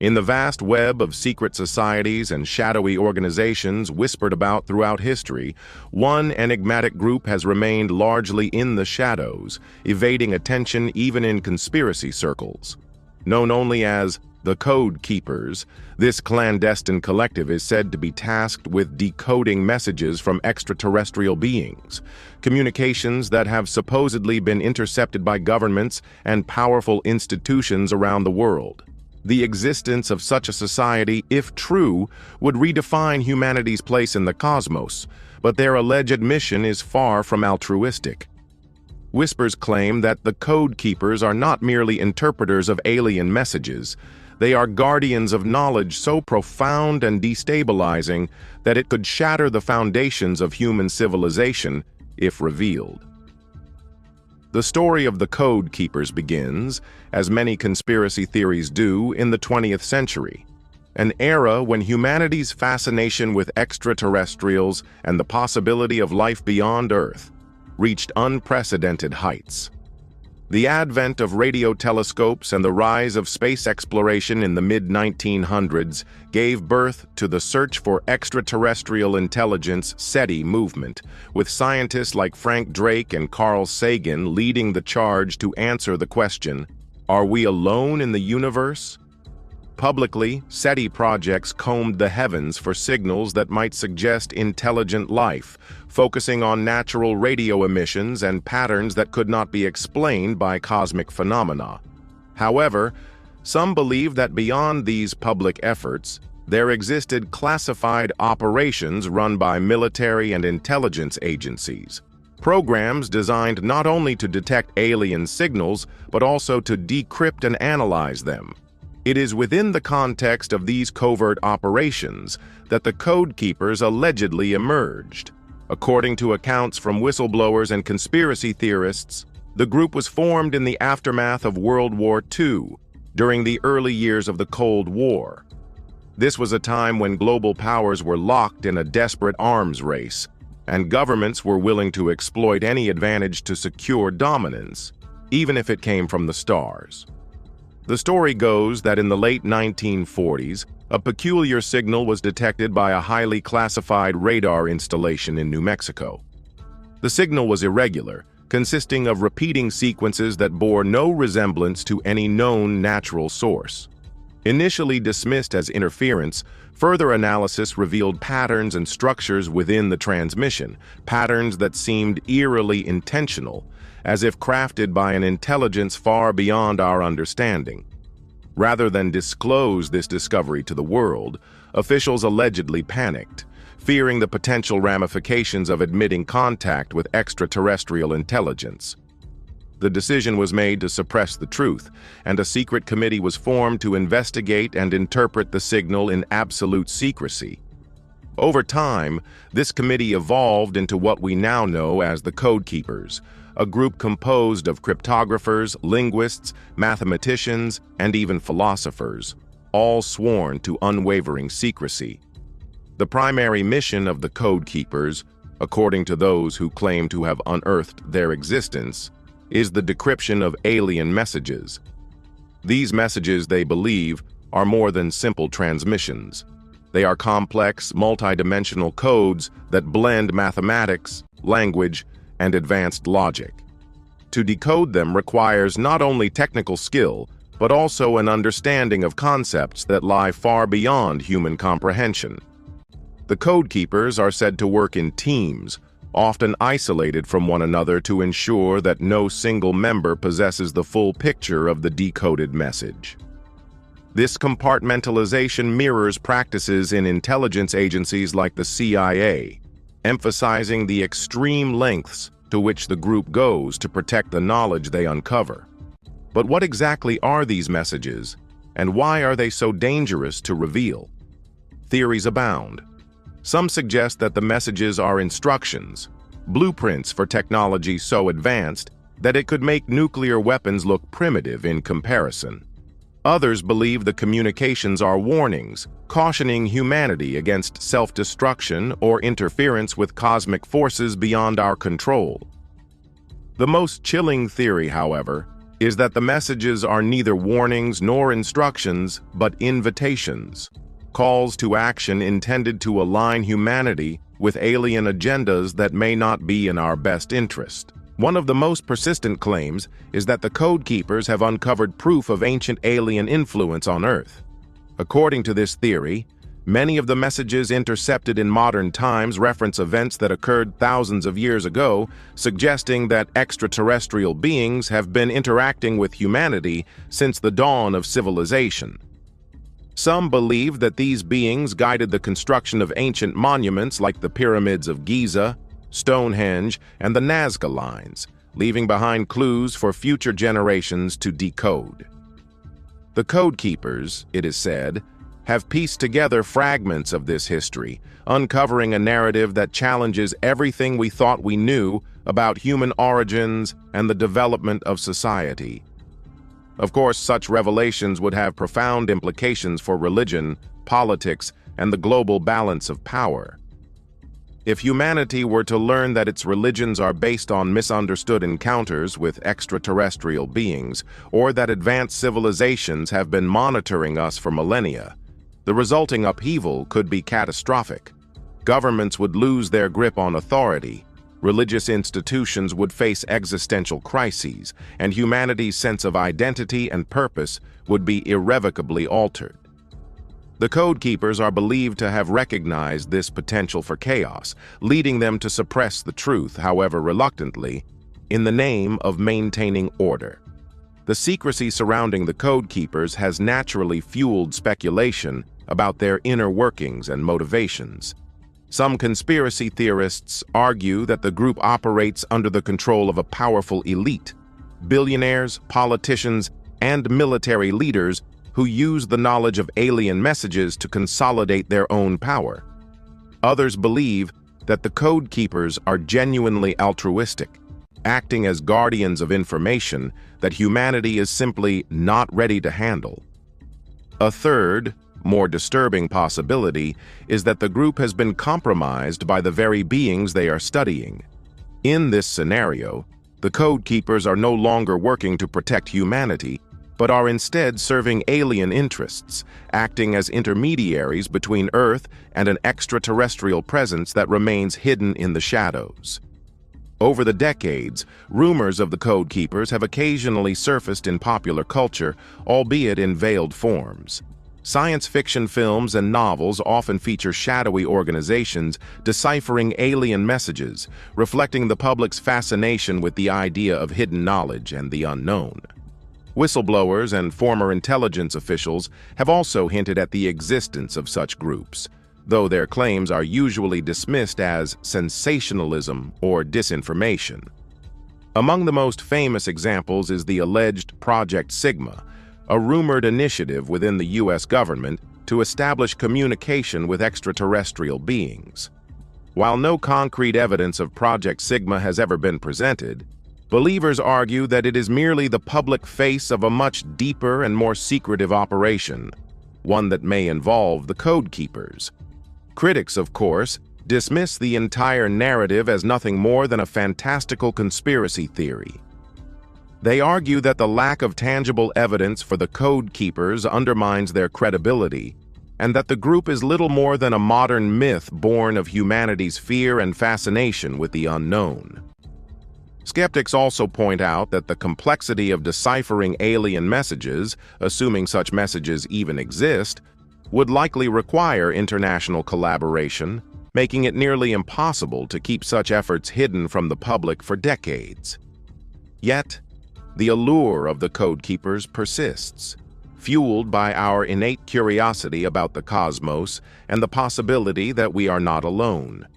In the vast web of secret societies and shadowy organizations whispered about throughout history, one enigmatic group has remained largely in the shadows, evading attention even in conspiracy circles. Known only as the Code Keepers, this clandestine collective is said to be tasked with decoding messages from extraterrestrial beings, communications that have supposedly been intercepted by governments and powerful institutions around the world. The existence of such a society, if true, would redefine humanity's place in the cosmos, but their alleged mission is far from altruistic. Whispers claim that the Code Keepers are not merely interpreters of alien messages. They are guardians of knowledge so profound and destabilizing that it could shatter the foundations of human civilization if revealed. The story of the Code Keepers begins, as many conspiracy theories do, in the 20th century, an era when humanity's fascination with extraterrestrials and the possibility of life beyond Earth reached unprecedented heights. The advent of radio telescopes and the rise of space exploration in the mid-1900s gave birth to the search for extraterrestrial intelligence SETI movement, with scientists like Frank Drake and Carl Sagan leading the charge to answer the question, "Are we alone in the universe?" Publicly, SETI projects combed the heavens for signals that might suggest intelligent life, focusing on natural radio emissions and patterns that could not be explained by cosmic phenomena. However, some believe that beyond these public efforts, there existed classified operations run by military and intelligence agencies, programs designed not only to detect alien signals, but also to decrypt and analyze them. It is within the context of these covert operations that the Code Keepers allegedly emerged. According to accounts from whistleblowers and conspiracy theorists, the group was formed in the aftermath of World War II, during the early years of the Cold War. This was a time when global powers were locked in a desperate arms race, and governments were willing to exploit any advantage to secure dominance, even if it came from the stars. The story goes that in the late 1940s, a peculiar signal was detected by a highly classified radar installation in New Mexico. The signal was irregular, consisting of repeating sequences that bore no resemblance to any known natural source. Initially dismissed as interference, further analysis revealed patterns and structures within the transmission, patterns that seemed eerily intentional, as if crafted by an intelligence far beyond our understanding. Rather than disclose this discovery to the world, officials allegedly panicked, fearing the potential ramifications of admitting contact with extraterrestrial intelligence. The decision was made to suppress the truth, and a secret committee was formed to investigate and interpret the signal in absolute secrecy. Over time, this committee evolved into what we now know as the Code Keepers, a group composed of cryptographers, linguists, mathematicians, and even philosophers, all sworn to unwavering secrecy. The primary mission of the Code Keepers, according to those who claim to have unearthed their existence, is the decryption of alien messages. These messages, they believe, are more than simple transmissions. They are complex, multidimensional codes that blend mathematics, language, and advanced logic. To decode them requires not only technical skill, but also an understanding of concepts that lie far beyond human comprehension. The Code Keepers are said to work in teams, often isolated from one another to ensure that no single member possesses the full picture of the decoded message. This compartmentalization mirrors practices in intelligence agencies like the CIA, emphasizing the extreme lengths to which the group goes to protect the knowledge they uncover. But what exactly are these messages, and why are they so dangerous to reveal? Theories abound. Some suggest that the messages are instructions, blueprints for technology so advanced that it could make nuclear weapons look primitive in comparison. Others believe the communications are warnings, cautioning humanity against self-destruction or interference with cosmic forces beyond our control. The most chilling theory, however, is that the messages are neither warnings nor instructions, but invitations, calls to action intended to align humanity with alien agendas that may not be in our best interest. One of the most persistent claims is that the Code Keepers have uncovered proof of ancient alien influence on Earth. According to this theory, many of the messages intercepted in modern times reference events that occurred thousands of years ago, suggesting that extraterrestrial beings have been interacting with humanity since the dawn of civilization. Some believe that these beings guided the construction of ancient monuments like the pyramids of Giza, Stonehenge, and the Nazca lines, leaving behind clues for future generations to decode. The Code Keepers, it is said, have pieced together fragments of this history, uncovering a narrative that challenges everything we thought we knew about human origins and the development of society. Of course, such revelations would have profound implications for religion, politics, and the global balance of power. If humanity were to learn that its religions are based on misunderstood encounters with extraterrestrial beings, or that advanced civilizations have been monitoring us for millennia, the resulting upheaval could be catastrophic. Governments would lose their grip on authority, religious institutions would face existential crises, and humanity's sense of identity and purpose would be irrevocably altered. The Code Keepers are believed to have recognized this potential for chaos, leading them to suppress the truth, however reluctantly, in the name of maintaining order. The secrecy surrounding the Code Keepers has naturally fueled speculation about their inner workings and motivations. Some conspiracy theorists argue that the group operates under the control of a powerful elite, billionaires, politicians, and military leaders who use the knowledge of alien messages to consolidate their own power. Others believe that the Code Keepers are genuinely altruistic, acting as guardians of information that humanity is simply not ready to handle. A third, more disturbing possibility is that the group has been compromised by the very beings they are studying. In this scenario, the Code Keepers are no longer working to protect humanity, but are instead serving alien interests, acting as intermediaries between Earth and an extraterrestrial presence that remains hidden in the shadows. Over the decades, rumors of the Code Keepers have occasionally surfaced in popular culture, albeit in veiled forms. Science fiction films and novels often feature shadowy organizations deciphering alien messages, reflecting the public's fascination with the idea of hidden knowledge and the unknown. Whistleblowers and former intelligence officials have also hinted at the existence of such groups, though their claims are usually dismissed as sensationalism or disinformation. Among the most famous examples is the alleged Project Sigma, a rumored initiative within the U.S. government to establish communication with extraterrestrial beings. While no concrete evidence of Project Sigma has ever been presented, believers argue that it is merely the public face of a much deeper and more secretive operation, one that may involve the Code Keepers. Critics, of course, dismiss the entire narrative as nothing more than a fantastical conspiracy theory. They argue that the lack of tangible evidence for the Code Keepers undermines their credibility, and that the group is little more than a modern myth born of humanity's fear and fascination with the unknown. Skeptics also point out that the complexity of deciphering alien messages, assuming such messages even exist, would likely require international collaboration, making it nearly impossible to keep such efforts hidden from the public for decades. Yet, the allure of the Code Keepers persists, fueled by our innate curiosity about the cosmos and the possibility that we are not alone.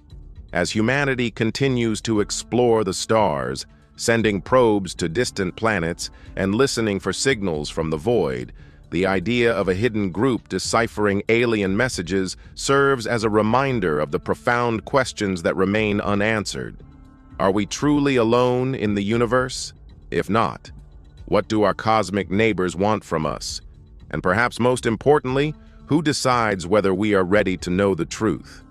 As humanity continues to explore the stars, sending probes to distant planets and listening for signals from the void, the idea of a hidden group deciphering alien messages serves as a reminder of the profound questions that remain unanswered. Are we truly alone in the universe? If not, what do our cosmic neighbors want from us? And perhaps most importantly, who decides whether we are ready to know the truth?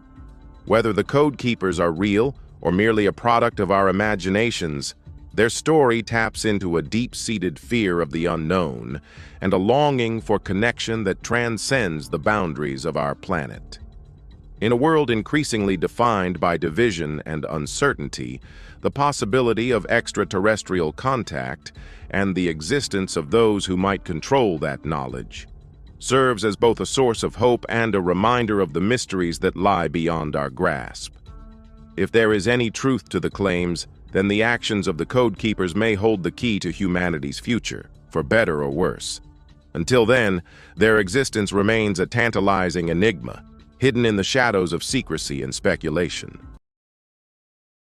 Whether the Code Keepers are real or merely a product of our imaginations, Their story taps into a deep-seated fear of the unknown and a longing for connection that transcends the boundaries of our planet. In a world increasingly defined by division and uncertainty, the possibility of extraterrestrial contact and the existence of those who might control that knowledge serves as both a source of hope and a reminder of the mysteries that lie beyond our grasp. If there is any truth to the claims, then the actions of the Code Keepers may hold the key to humanity's future, for better or worse. Until then, their existence remains a tantalizing enigma, hidden in the shadows of secrecy and speculation.